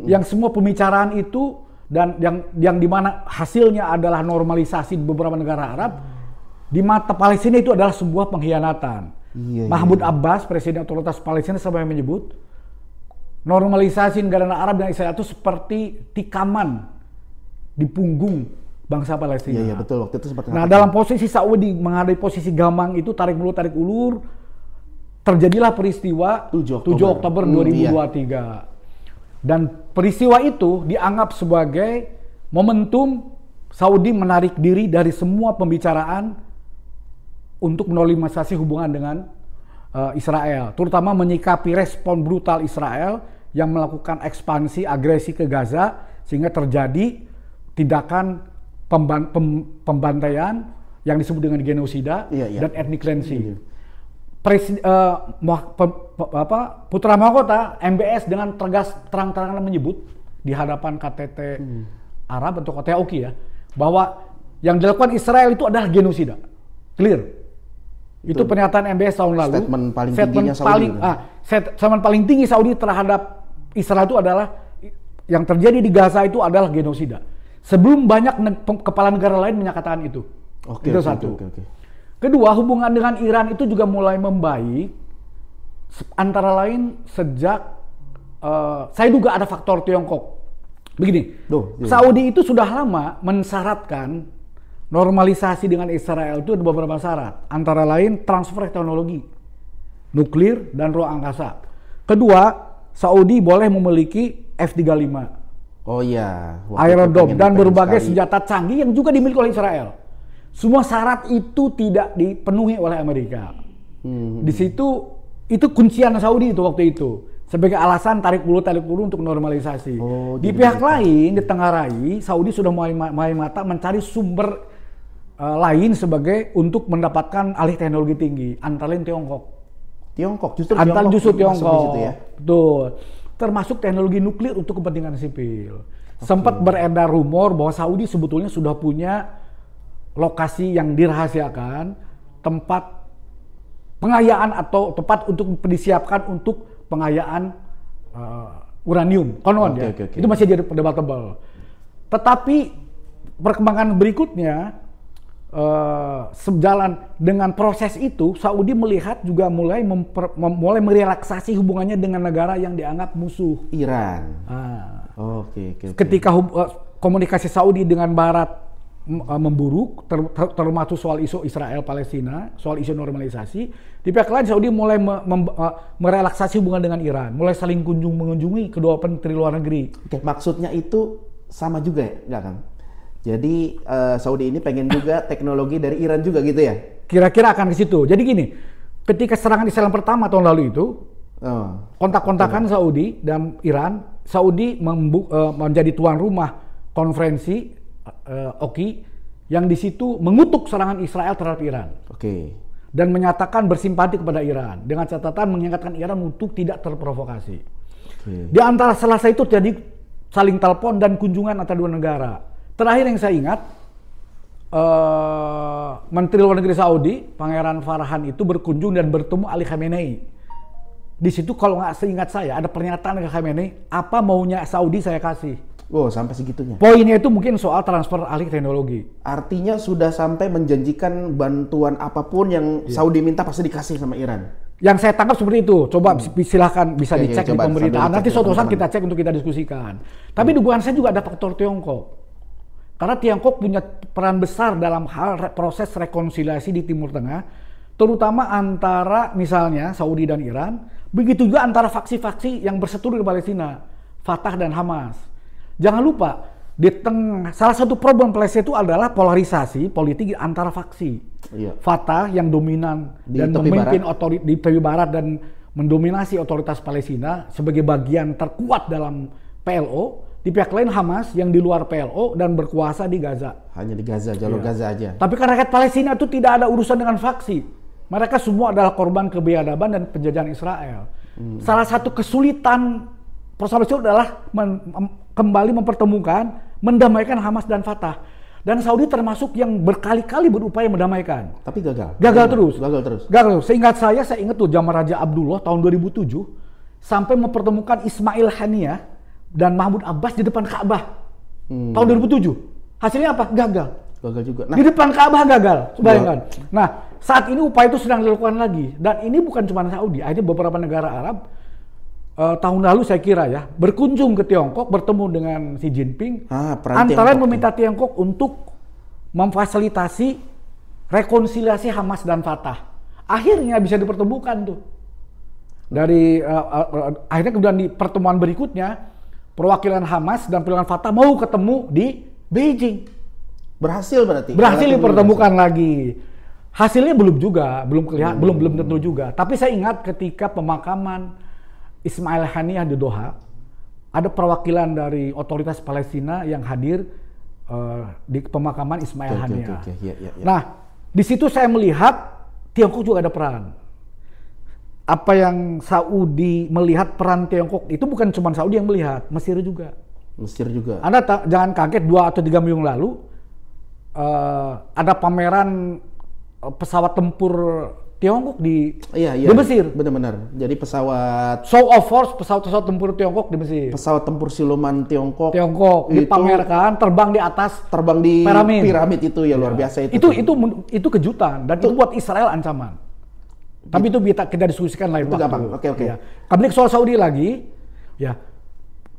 yang semua pembicaraan itu dan yang dimana hasilnya adalah normalisasi di beberapa negara Arab, di mata Palestina itu adalah sebuah pengkhianatan. Mahmud Abbas, Presiden Otoritas Palestina, sampai menyebut normalisasi negara Arab dan Israel itu seperti tikaman di punggung bangsa Palestina. Iya, betul. Waktu itu sempat Nah, dalam posisi Saudi menghadapi posisi gamang itu, tarik mulut tarik ulur, terjadilah peristiwa 7 Oktober 2023. Dan peristiwa itu dianggap sebagai momentum Saudi menarik diri dari semua pembicaraan untuk menormalisasi hubungan dengan Israel, terutama menyikapi respon brutal Israel yang melakukan ekspansi agresi ke Gaza sehingga terjadi tindakan pembantaian yang disebut dengan genosida dan ethnic cleansing. Putra Mahkota MBS dengan tegas terang-terangan menyebut di hadapan KTT Arab atau KTT Oki ya, bahwa yang dilakukan Israel itu adalah genosida. Clear. Itu pernyataan MBS tahun lalu. Statement paling tinggi Saudi terhadap Israel itu adalah yang terjadi di Gaza itu adalah genosida. Sebelum banyak kepala negara lain menyatakan itu. Itu satu. Kedua, hubungan dengan Iran itu juga mulai membaik, antara lain sejak saya duga ada faktor Tiongkok. Begini, Saudi itu sudah lama mensyaratkan normalisasi dengan Israel itu ada beberapa syarat, antara lain transfer teknologi, nuklir dan ruang angkasa. Kedua, Saudi boleh memiliki F-35. Oh iya, Iron Dome dan berbagai senjata canggih yang juga dimiliki oleh Israel. Semua syarat itu tidak dipenuhi oleh Amerika. Di situ itu kuncian Saudi itu waktu itu sebagai alasan tarik ulur untuk normalisasi. Di pihak lain, di Tengarai, Saudi sudah mulai mata mencari sumber lain sebagai untuk mendapatkan alih teknologi tinggi, antara lain Tiongkok. Justru Tiongkok. Ya? Betul. Termasuk teknologi nuklir untuk kepentingan sipil. Sempat beredar rumor bahwa Saudi sebetulnya sudah punya lokasi yang dirahasiakan, tempat pengayaan atau tempat untuk disiapkan untuk pengayaan uranium, konon ya. Itu masih jadi debatable. Tetapi perkembangan berikutnya sejalan dengan proses itu, Saudi melihat juga mulai merelaksasi hubungannya dengan negara yang dianggap musuh, Iran. Ketika komunikasi Saudi dengan Barat memburuk, termasuk soal isu Israel Palestina, soal isu normalisasi, di pihak lain Saudi mulai merelaksasi hubungan dengan Iran, mulai saling mengunjungi kedua menteri luar negeri. Maksudnya itu sama juga ya, enggak Kang? Jadi Saudi ini pengen juga teknologi dari Iran juga gitu ya? Kira-kira akan ke situ. Jadi gini, ketika serangan Israel pertama tahun lalu itu, kontak-kontakan Saudi dan Iran, Saudi menjadi tuan rumah konferensi Oki, yang di situ mengutuk serangan Israel terhadap Iran. Dan menyatakan bersimpati kepada Iran dengan catatan mengingatkan Iran untuk tidak terprovokasi. Di antara selasa itu terjadi saling telepon dan kunjungan antara dua negara. Terakhir yang saya ingat, Menteri Luar Negeri Saudi, Pangeran Farhan itu berkunjung dan bertemu Ali Khamenei. Di situ kalau nggak seingat saya ada pernyataan dari Khamenei, apa maunya Saudi saya kasih. Sampai segitunya. Poinnya itu mungkin soal transfer alih teknologi. Artinya sudah sampai menjanjikan bantuan apapun yang Saudi minta pasti dikasih sama Iran. Yang saya tangkap seperti itu. Coba silahkan bisa dicek di pemberitaan. Nanti suatu saat kita cek untuk kita diskusikan. Tapi dugaan saya juga ada faktor Tiongkok. Karena Tiongkok punya peran besar dalam hal proses rekonsiliasi di Timur Tengah, terutama antara misalnya Saudi dan Iran, begitu juga antara faksi-faksi yang berseteru di Palestina, Fatah dan Hamas. Jangan lupa, salah satu problem Palestina itu adalah polarisasi politik antara faksi. Fatah yang dominan dan memimpin di tepi barat dan mendominasi otoritas Palestina sebagai bagian terkuat dalam PLO. Di pihak lain Hamas yang di luar PLO dan berkuasa di Gaza. Hanya di Gaza, jalur Gaza aja. Tapi kan rakyat Palestina itu tidak ada urusan dengan faksi. Mereka semua adalah korban kebiadaban dan penjajahan Israel. Salah satu kesulitan persoalan itu adalah kembali mempertemukan, mendamaikan Hamas dan Fatah. Dan Saudi termasuk yang berkali-kali berupaya mendamaikan. Tapi gagal. Gagal terus. Seingat saya ingat tuh zaman Raja Abdullah tahun 2007 sampai mempertemukan Ismail Haniyah dan Mahmud Abbas di depan Ka'bah tahun 2007. Hasilnya apa? Gagal. Gagal juga. Di depan Ka'bah gagal. Bayangkan. Nah, saat ini upaya itu sedang dilakukan lagi. Dan ini bukan cuma Saudi, akhirnya beberapa negara Arab tahun lalu saya kira ya berkunjung ke Tiongkok, bertemu dengan Xi Jinping, antara meminta Tiongkok untuk memfasilitasi rekonsiliasi Hamas dan Fatah. Akhirnya bisa dipertemukan tuh. Dari akhirnya kemudian di pertemuan berikutnya perwakilan Hamas dan perwakilan Fatah mau ketemu di Beijing. Berhasil berarti. Berhasil dipertemukan lagi. Hasilnya belum juga, belum kelihatan, belum tentu juga. Tapi saya ingat ketika pemakaman Ismail Haniyah di Doha, ada perwakilan dari otoritas Palestina yang hadir di pemakaman Ismail Haniyah. Nah, di situ saya melihat Tiongkok juga ada peran. Apa yang Saudi melihat peran Tiongkok itu bukan cuma Saudi yang melihat, Mesir juga. Mesir juga. Anda jangan kaget 2 atau 3 minggu lalu ada pameran pesawat tempur Tiongkok di Mesir. Benar-benar. Jadi pesawat show of force, pesawat tempur Tiongkok di Mesir. Pesawat tempur siluman Tiongkok dipamerkan terbang di piramid itu ya, luar biasa itu. Itu kejutan dan itu buat Israel ancaman. Tapi itu kita diskusikan lain waktu. Gampang. Oke. Ya. Kembali soal Saudi lagi, ya.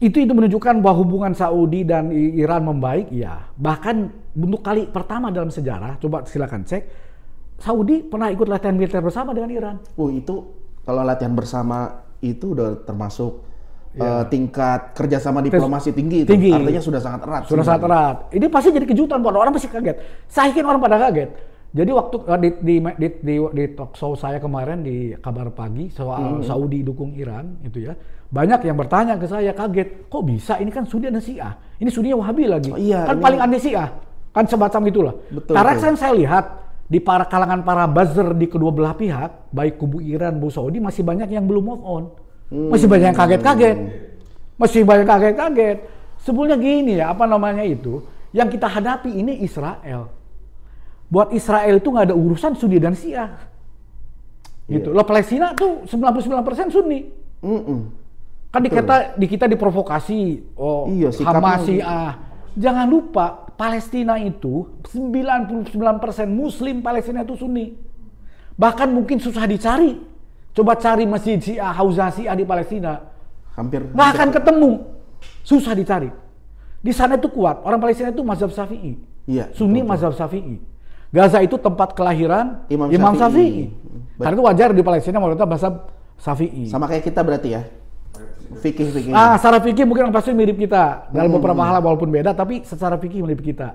Itu menunjukkan bahwa hubungan Saudi dan Iran membaik, ya. Bahkan untuk kali pertama dalam sejarah, coba silakan cek. Saudi pernah ikut latihan militer bersama dengan Iran. Itu kalau latihan bersama itu udah termasuk tingkat kerjasama diplomasi tinggi. Artinya sudah sangat erat. Sangat erat. Ini pasti jadi kejutan buat orang, pasti kaget. Saya yakin orang pada kaget. Jadi waktu di talk show saya kemarin di Kabar Pagi soal Saudi dukung Iran itu ya, banyak yang bertanya ke saya, kaget, kok bisa? Ini kan Sunni dan Syiah. Ini Sunni Wahabi lagi. Kan paling anti Syiah. Kan semacam itulah. Karena kan saya lihat di kalangan para buzzer di kedua belah pihak, baik kubu Iran, kubu Saudi, masih banyak yang belum move on. Masih banyak yang kaget-kaget. Sebetulnya gini ya, yang kita hadapi ini Israel. Buat Israel itu nggak ada urusan Sunni dan Syiah. Gitu. Loh, Palestina tuh 99% Sunni. Kan di kita diprovokasi, Hamas, Syiah. Jangan lupa, Palestina itu 99% Muslim, Palestina itu Sunni. Bahkan mungkin susah dicari. Coba cari masjid Syiah, Hauzah Syiah di Palestina. Nggak akan ketemu. Susah dicari. Di sana itu kuat. Orang Palestina itu mazhab Syafi'i. Sunni mazhab Syafi'i. Gaza itu tempat kelahiran Imam Syafi'i. Karena itu wajar di Palestina mayoritas mazhab Syafi'i. Sama kayak kita berarti ya? Fikih. Secara fikih mungkin pasti mirip kita dalam beberapa hal walaupun beda, tapi secara fikih mirip kita.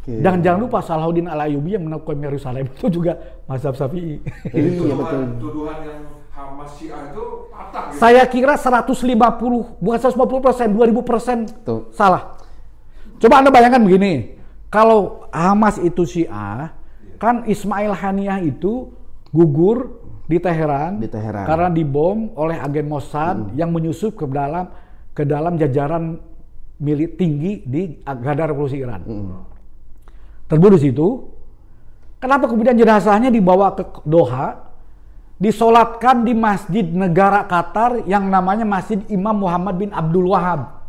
Dan jangan lupa Salahuddin Al-Ayyubi yang menaklukkan Yerusalem itu juga mazhab Syafi'i. Iya betul. Tuduhan yang Hamas Syiah itu patah. Gitu. Saya kira 150, bukan 150%, 2000% salah. Coba Anda bayangkan begini, kalau Hamas itu Syiah, kan Ismail Haniyah itu gugur di Teheran karena dibom oleh agen Mossad yang menyusup ke dalam jajaran milik tinggi di Garda Revolusi Iran. Terbunuh di situ. Kenapa kemudian jenazahnya dibawa ke Doha, disolatkan di masjid negara Qatar yang namanya Masjid Imam Muhammad bin Abdul Wahab.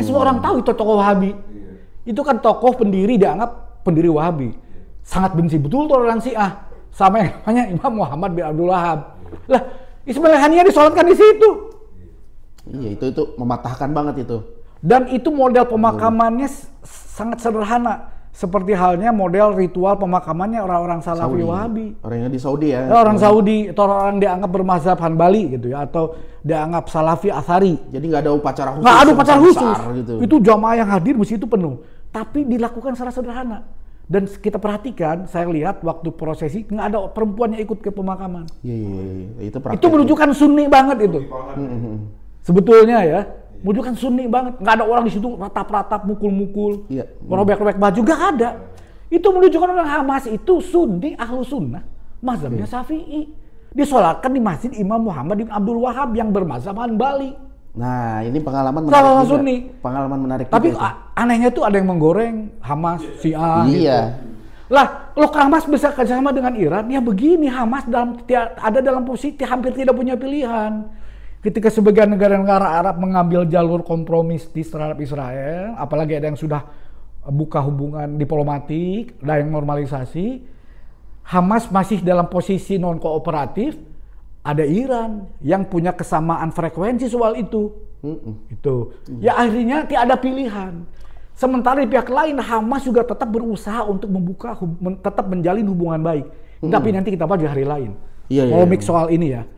Semua orang tahu itu tokoh Wahabi. Itu kan tokoh pendiri, dianggap pendiri Wahabi. Sangat benci betul toleransi sama yang namanya Imam Muhammad bin Abdul Wahab. Lah, Ismail Haniyah disolatkan di situ. Iya, itu mematahkan banget itu. Dan itu model pemakamannya sangat sederhana. Seperti halnya model ritual pemakamannya orang-orang Salafi Wahabi. Orang yang di Saudi ya. Orang Saudi, atau orang dianggap bermazhab Hanbali gitu ya, atau dianggap Salafi Athari. Jadi nggak ada upacara khusus. Nggak ada upacara khusus. Gitu. Itu jamaah yang hadir mesti itu penuh. Tapi dilakukan secara sederhana. Dan kita perhatikan, saya lihat waktu prosesi nggak ada perempuan yang ikut ke pemakaman. Iya. Itu menunjukkan Sunni banget itu. Sebetulnya ya, menunjukkan Sunni banget. Nggak ada orang di situ ratap-ratap, mukul-mukul, merobek-robek baju, nggak ada. Itu menunjukkan orang Hamas itu Sunni, ahlu sunnah, mazhabnya Syafi'i. Disolatkan di Masjid Imam Muhammad bin Abdul Wahab yang bermazhab Hanbali. Nah, ini pengalaman menarik juga. Pengalaman menarik. Tapi anehnya tuh ada yang menggoreng Hamas, Syiah. Iya. Gitu. Lah, kalau Hamas bisa kerjasama dengan Iran, ya begini, Hamas ada dalam posisi hampir tidak punya pilihan. ketika sebagian negara-negara Arab mengambil jalur kompromis terhadap Israel, apalagi ada yang sudah buka hubungan diplomatik dan yang normalisasi, Hamas masih dalam posisi non kooperatif. Ada Iran yang punya kesamaan frekuensi soal itu. Itu. Ya akhirnya tidak ada pilihan. Sementara di pihak lain Hamas juga tetap berusaha untuk tetap menjalin hubungan baik. Tapi nanti kita bahas di hari lain. Polemik soal ini ya.